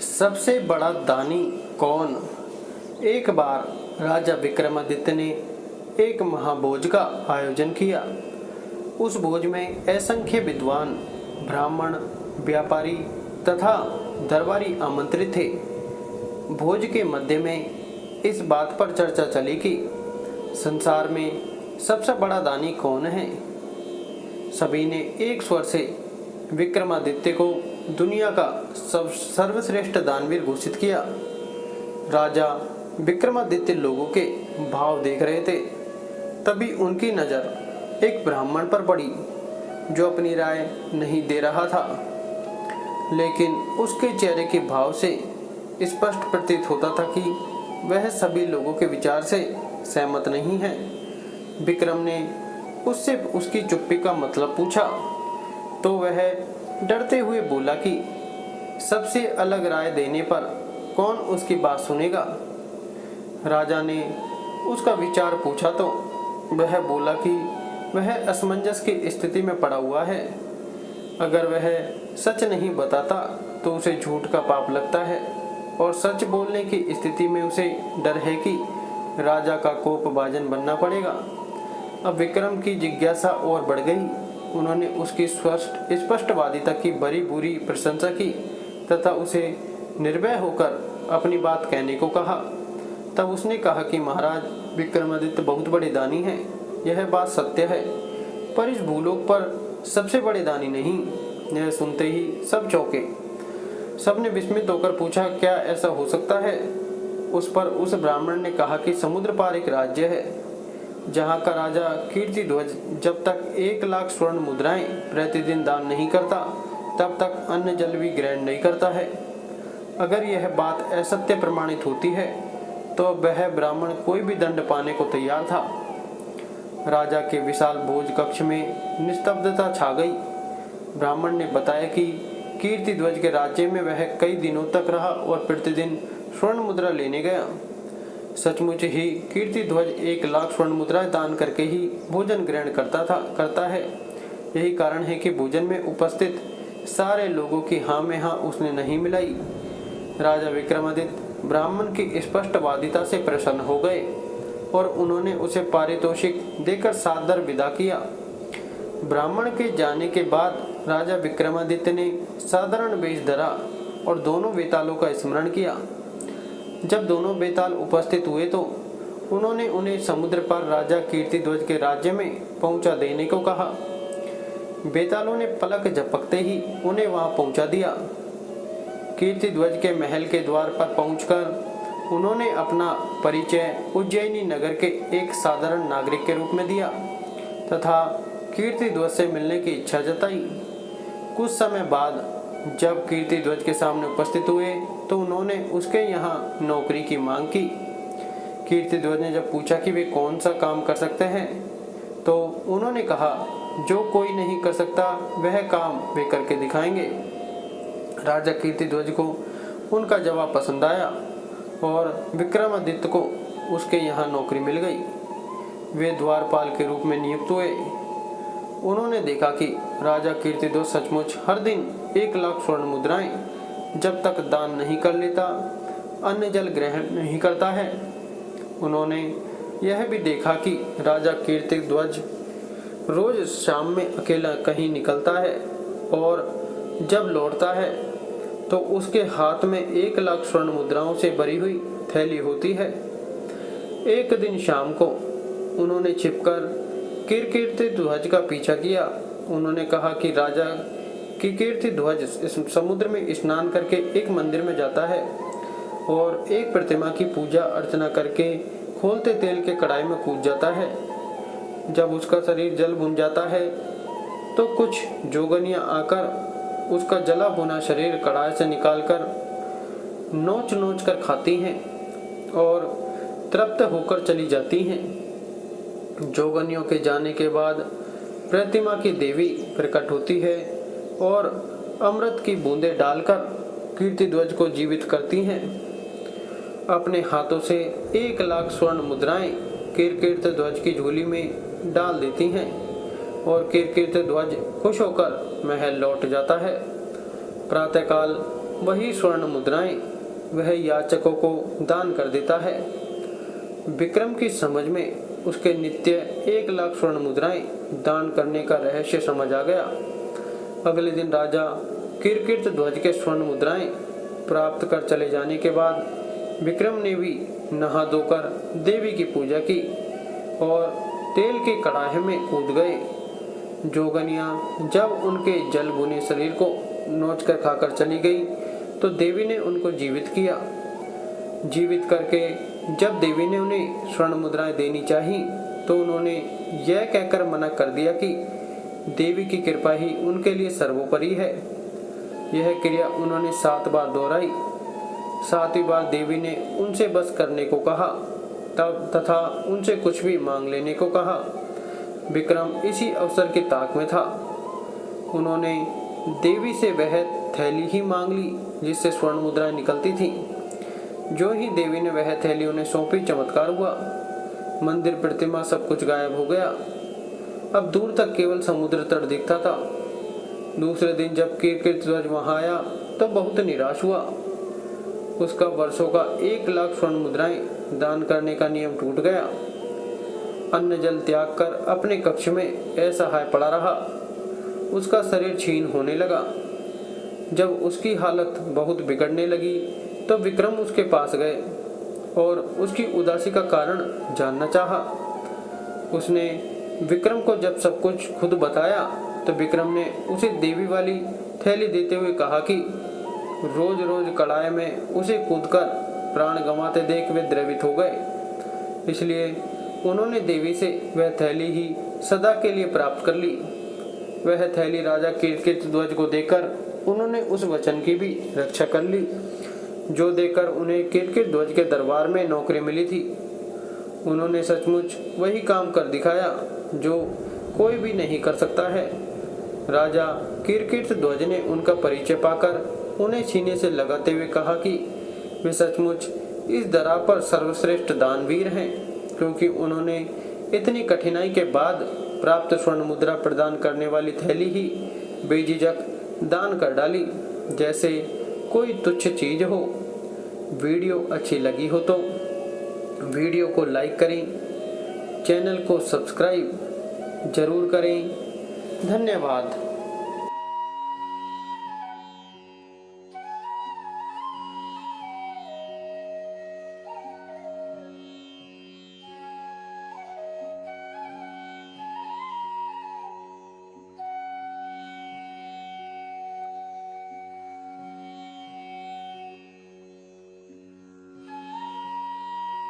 सबसे बड़ा दानी कौन? एक बार राजा विक्रमादित्य ने एक महाभोज का आयोजन किया। उस भोज में असंख्य विद्वान, ब्राह्मण, व्यापारी तथा दरबारी आमंत्रित थे। भोज के मध्य में इस बात पर चर्चा चली कि संसार में सबसे बड़ा दानी कौन है। सभी ने एक स्वर से विक्रमादित्य को दुनिया का सर्वश्रेष्ठ दानवीर घोषित किया। राजा विक्रमादित्य लोगों के भाव देख रहे थे। तभी उनकी नज़र एक ब्राह्मण पर पड़ी जो अपनी राय नहीं दे रहा था, लेकिन उसके चेहरे के भाव से स्पष्ट प्रतीत होता था कि वह सभी लोगों के विचार से सहमत नहीं है। विक्रम ने उससे उसकी चुप्पी का मतलब पूछा तो वह डरते हुए बोला कि सबसे अलग राय देने पर कौन उसकी बात सुनेगा। राजा ने उसका विचार पूछा तो वह बोला कि वह असमंजस की स्थिति में पड़ा हुआ है। अगर वह सच नहीं बताता तो उसे झूठ का पाप लगता है और सच बोलने की स्थिति में उसे डर है कि राजा का कोपभाजन बनना पड़ेगा। अब विक्रम की जिज्ञासा और बढ़ गई। उन्होंने उसकी स्पष्टवादिता की बड़ी बुरी प्रशंसा की तथा उसे निर्भय होकर अपनी बात कहने को कहा। तब उसने कहा कि महाराज, विक्रमादित्य बहुत बड़े दानी हैं, यह बात सत्य है, पर इस भूलोक पर सबसे बड़े दानी नहीं। यह सुनते ही सब चौंके। सबने विस्मित होकर पूछा, क्या ऐसा हो सकता है? उस पर उस ब्राह्मण ने कहा कि समुद्र पार एक राज्य है जहाँ का राजा कीर्तिध्वज जब तक 1,00,000 स्वर्ण मुद्राएं प्रतिदिन दान नहीं करता तब तक अन्न जल भी ग्रहण नहीं करता है। अगर यह बात असत्य प्रमाणित होती है तो वह ब्राह्मण कोई भी दंड पाने को तैयार था। राजा के विशाल भोज कक्ष में निस्तब्धता छा गई। ब्राह्मण ने बताया कि कीर्तिध्वज के राज्य में वह कई दिनों तक रहा और प्रतिदिन स्वर्ण मुद्रा लेने गया। सचमुच ही कीर्तिध्वज 1,00,000 स्वर्ण मुद्राएं दान करके ही भोजन ग्रहण करता है। यही कारण है कि भोजन में उपस्थित सारे लोगों की हाँ में हाँ उसने नहीं मिलाई। राजा विक्रमादित्य ब्राह्मण की स्पष्टवादिता से प्रसन्न हो गए और उन्होंने उसे पारितोषिक देकर सादर विदा किया। ब्राह्मण के जाने के बाद राजा विक्रमादित्य ने साधारण वेश धरा और दोनों बेतालों का स्मरण किया। जब दोनों बेताल उपस्थित हुए तो उन्होंने उन्हें समुद्र पार राजा कीर्तिध्वज के राज्य में पहुंचा देने को कहा। बेतालों ने पलक झपकते ही उन्हें वहां पहुंचा दिया। कीर्तिध्वज के महल के द्वार पर पहुंचकर उन्होंने अपना परिचय उज्जैनी नगर के एक साधारण नागरिक के रूप में दिया तथा कीर्तिध्वज से मिलने की इच्छा जताई। कुछ समय बाद जब कीर्तिध्वज के सामने उपस्थित हुए तो उन्होंने उसके यहाँ नौकरी की मांग की। कीर्तिध्वज ने जब पूछा कि वे कौन सा काम कर सकते हैं तो उन्होंने कहा, जो कोई नहीं कर सकता वह काम वे करके दिखाएंगे। राजा कीर्तिध्वज को उनका जवाब पसंद आया और विक्रमादित्य को उसके यहाँ नौकरी मिल गई। वे द्वारपाल के रूप में नियुक्त हुए। उन्होंने देखा कि राजा कीर्तिध्वज सचमुच हर दिन 1,00,000 स्वर्ण मुद्राएं जब तक दान नहीं कर लेता अन्न जल ग्रहण नहीं करता है। उन्होंने यह भी देखा कि राजा कीर्तिध्वज रोज शाम में अकेला कहीं निकलता है और जब लौटता है तो उसके हाथ में 1,00,000 स्वर्ण मुद्राओं से भरी हुई थैली होती है। एक दिन शाम को उन्होंने छिपकर कीर्तिध्वज का पीछा किया। उन्होंने कहा कि राजा की कीर्तिध्वज इस समुद्र में स्नान करके एक मंदिर में जाता है और एक प्रतिमा की पूजा अर्चना करके खोलते तेल के कढ़ाई में कूद जाता है। जब उसका शरीर जल भुन जाता है तो कुछ जोगनियां आकर उसका जला भुना शरीर कढ़ाई से निकालकर नोच नोच कर खाती हैं और तृप्त होकर चली जाती हैं। जोगनियों के जाने के बाद प्रतिमा की देवी प्रकट होती है और अमृत की बूंदें डालकर कीर्तिध्वज को जीवित करती हैं। अपने हाथों से 1,00,000 स्वर्ण मुद्राएं कीर्तिध्वज की झोली में डाल देती हैं और कीर्तिध्वज खुश होकर महल लौट जाता है। प्रातःकाल वही स्वर्ण मुद्राएं वह याचकों को दान कर देता है। विक्रम की समझ में उसके नित्य 1,00,000 स्वर्ण मुद्राएं दान करने का रहस्य समझ आ गया। अगले दिन राजा कीर्तिध्वज के स्वर्ण मुद्राएं प्राप्त कर चले जाने के बाद विक्रम ने भी नहा धोकर देवी की पूजा की और तेल के कड़ाहे में कूद गए। जोगनियाँ जब उनके जल बुने शरीर को नोचकर खाकर चली गई तो देवी ने उनको जीवित किया। जीवित करके जब देवी ने उन्हें स्वर्ण मुद्राएं देनी चाही तो उन्होंने यह कहकर मना कर दिया कि देवी की कृपा ही उनके लिए सर्वोपरि है। यह क्रिया उन्होंने 7 बार दोहराई। 7वीं बार देवी ने उनसे बस करने को कहा तब तथा उनसे कुछ भी मांग लेने को कहा। विक्रम इसी अवसर की ताक में था। उन्होंने देवी से वह थैली ही मांग ली जिससे स्वर्ण मुद्राएं निकलती थीं। जो ही देवी ने वह थैली उन्हें सौंपी, चमत्कार हुआ। मंदिर, प्रतिमा सब कुछ गायब हो गया। अब दूर तक केवल समुद्र तट दिखता था। दूसरे दिन जब कीर्तिध्वज वहां आया तो बहुत निराश हुआ। उसका वर्षों का 1,00,000 स्वर्ण मुद्राएं दान करने का नियम टूट गया। अन्न जल त्याग कर अपने कक्ष में असहाय पड़ा रहा। उसका शरीर क्षीण होने लगा। जब उसकी हालत बहुत बिगड़ने लगी तो विक्रम उसके पास गए और उसकी उदासी का कारण जानना चाहा। उसने विक्रम को जब सब कुछ खुद बताया तो विक्रम ने उसे देवी वाली थैली देते हुए कहा कि रोज रोज कड़ाहे में उसे कूदकर प्राण गंवाते देख वे द्रवित हो गए, इसलिए उन्होंने देवी से वह थैली ही सदा के लिए प्राप्त कर ली। वह थैली राजा कीर्तिध्वज को देकर उन्होंने उस वचन की भी रक्षा कर ली जो देकर उन्हें कीर्तिध्वज के दरबार में नौकरी मिली थी। उन्होंने सचमुच वही काम कर दिखाया जो कोई भी नहीं कर सकता है। राजा कीर्तिध्वज ने उनका परिचय पाकर उन्हें सीने से लगाते हुए कहा कि वे सचमुच इस दरा पर सर्वश्रेष्ठ दानवीर हैं, क्योंकि उन्होंने इतनी कठिनाई के बाद प्राप्त स्वर्ण मुद्रा प्रदान करने वाली थैली ही बेझिझक दान कर डाली जैसे कोई तुच्छ चीज हो। वीडियो अच्छी लगी हो तो वीडियो को लाइक करें, चैनल को सब्सक्राइब जरूर करें। धन्यवाद।